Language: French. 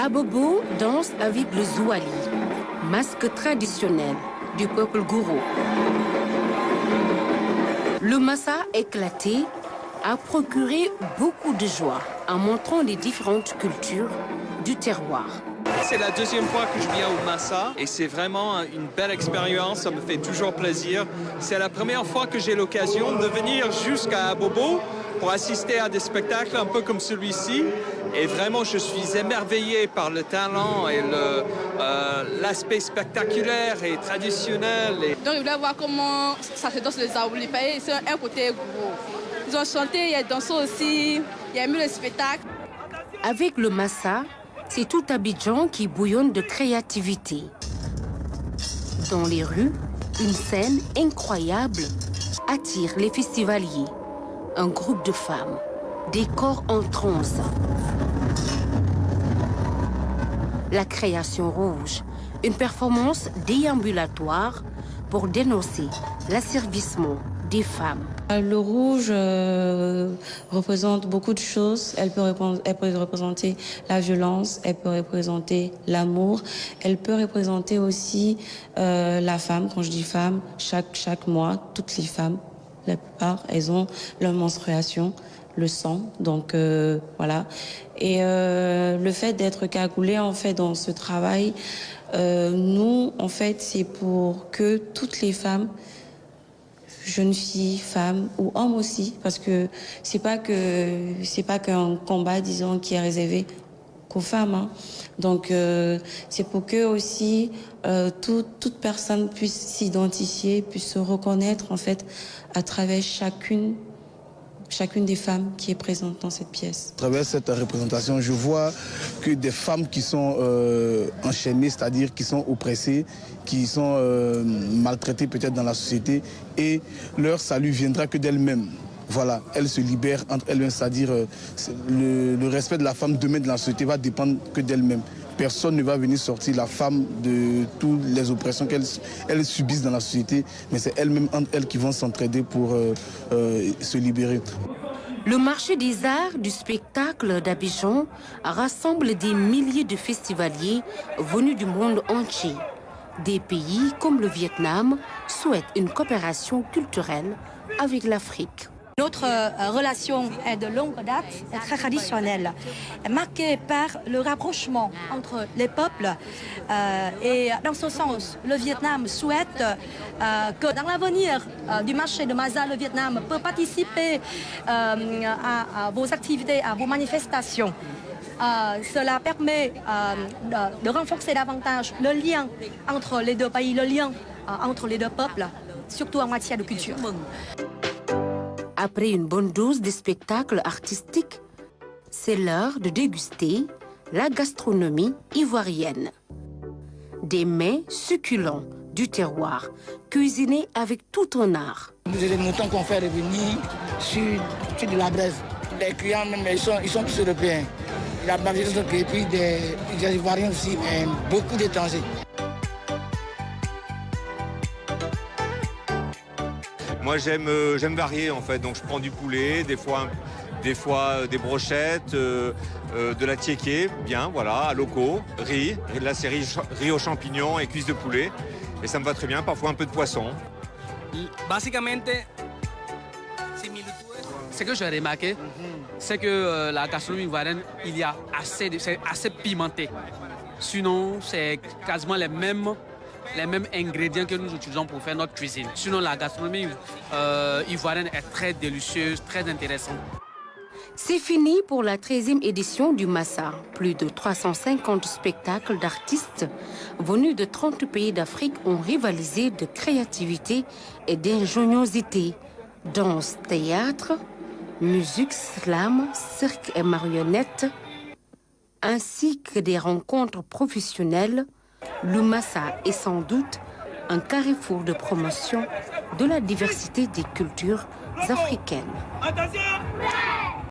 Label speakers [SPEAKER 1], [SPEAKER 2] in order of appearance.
[SPEAKER 1] Abobo danse avec le zouali, masque traditionnel du peuple gouro. Le massa éclaté a procuré beaucoup de joie en montrant les différentes cultures du terroir.
[SPEAKER 2] C'est la deuxième fois que je viens au Massa et c'est vraiment une belle expérience, ça me fait toujours plaisir. C'est la première fois que j'ai l'occasion de venir jusqu'à Abobo pour assister à des spectacles un peu comme celui-ci. Et vraiment, je suis émerveillé par le talent et l'aspect spectaculaire et traditionnel.
[SPEAKER 3] Donc, je voulais voir comment ça se danse les Zaouli. C'est un côté gros. Ils ont chanté, il y a dansé aussi, il y a eu le spectacle.
[SPEAKER 1] Avec le Massa, c'est tout Abidjan qui bouillonne de créativité. Dans les rues, une scène incroyable attire les festivaliers. Un groupe de femmes, des corps en transe. La création rouge, une performance déambulatoire pour dénoncer l'asservissement des femmes.
[SPEAKER 4] Le rouge représente beaucoup de choses. Elle peut représenter la violence, elle peut représenter l'amour, elle peut représenter aussi la femme. Quand je dis femme, chaque mois, toutes les femmes, la plupart, elles ont leur menstruation, le sang, donc voilà. Et le fait d'être cagoulée, en fait, dans ce travail, nous, en fait, c'est pour que toutes les femmes, jeunes filles, femmes ou hommes aussi, parce que c'est pas qu'un combat, disons, qui est réservé qu'aux femmes, hein. Donc c'est pour que aussi toute personne puisse s'identifier, puisse se reconnaître en fait à travers chacune des femmes qui est présente dans cette pièce.
[SPEAKER 5] À travers cette représentation, je vois que des femmes qui sont enchaînées, c'est-à-dire qui sont oppressées, qui sont maltraitées peut-être dans la société, et leur salut viendra que d'elles-mêmes. Voilà, elles se libèrent entre elles-mêmes, c'est-à-dire le respect de la femme demain dans la société va dépendre que d'elle-même. Personne ne va venir sortir la femme de toutes les oppressions qu'elles subissent dans la société, mais c'est elles-mêmes entre elles qui vont s'entraider pour se libérer.
[SPEAKER 1] Le marché des arts du spectacle d'Abidjan rassemble des milliers de festivaliers venus du monde entier. Des pays comme le Vietnam souhaitent une coopération culturelle avec l'Afrique.
[SPEAKER 6] Notre relation est de longue date, très traditionnelle, marquée par le rapprochement entre les peuples. Et dans ce sens, le Vietnam souhaite que dans l'avenir du marché de Massa, le Vietnam peut participer à vos activités, à vos manifestations. Cela permet de renforcer davantage le lien entre les deux pays, le lien entre les deux peuples, surtout en matière de culture.
[SPEAKER 1] Après une bonne dose de spectacles artistiques, c'est l'heure de déguster la gastronomie ivoirienne. Des mets succulents du terroir, cuisinés avec tout un art.
[SPEAKER 7] Les moutons qu'on fait revenir sur de la braise. Les clients même, ils sont tous européens. La majorité sont et puis des Ivoiriens aussi, mais beaucoup d'étrangers.
[SPEAKER 8] Moi j'aime varier en fait, donc je prends du poulet, des fois des brochettes, de la tiéké, bien voilà, à locaux, riz, et là c'est riz aux champignons et cuisses de poulet, et ça me va très bien, parfois un peu de poisson.
[SPEAKER 9] Basiquement, ce que j'ai remarqué, c'est que la gastronomie ivoirienne, c'est assez pimenté. Sinon, c'est quasiment les mêmes ingrédients que nous utilisons pour faire notre cuisine. Sinon, la gastronomie ivoirienne est très délicieuse, très intéressante.
[SPEAKER 1] C'est fini pour la 13e édition du Massa. Plus de 350 spectacles d'artistes venus de 30 pays d'Afrique ont rivalisé de créativité et d'ingéniosité. Danse, théâtre, musique, slam, cirque et marionnettes, ainsi que des rencontres professionnelles. Le Massa est sans doute un carrefour de promotion de la diversité des cultures africaines.
[SPEAKER 10] Attention!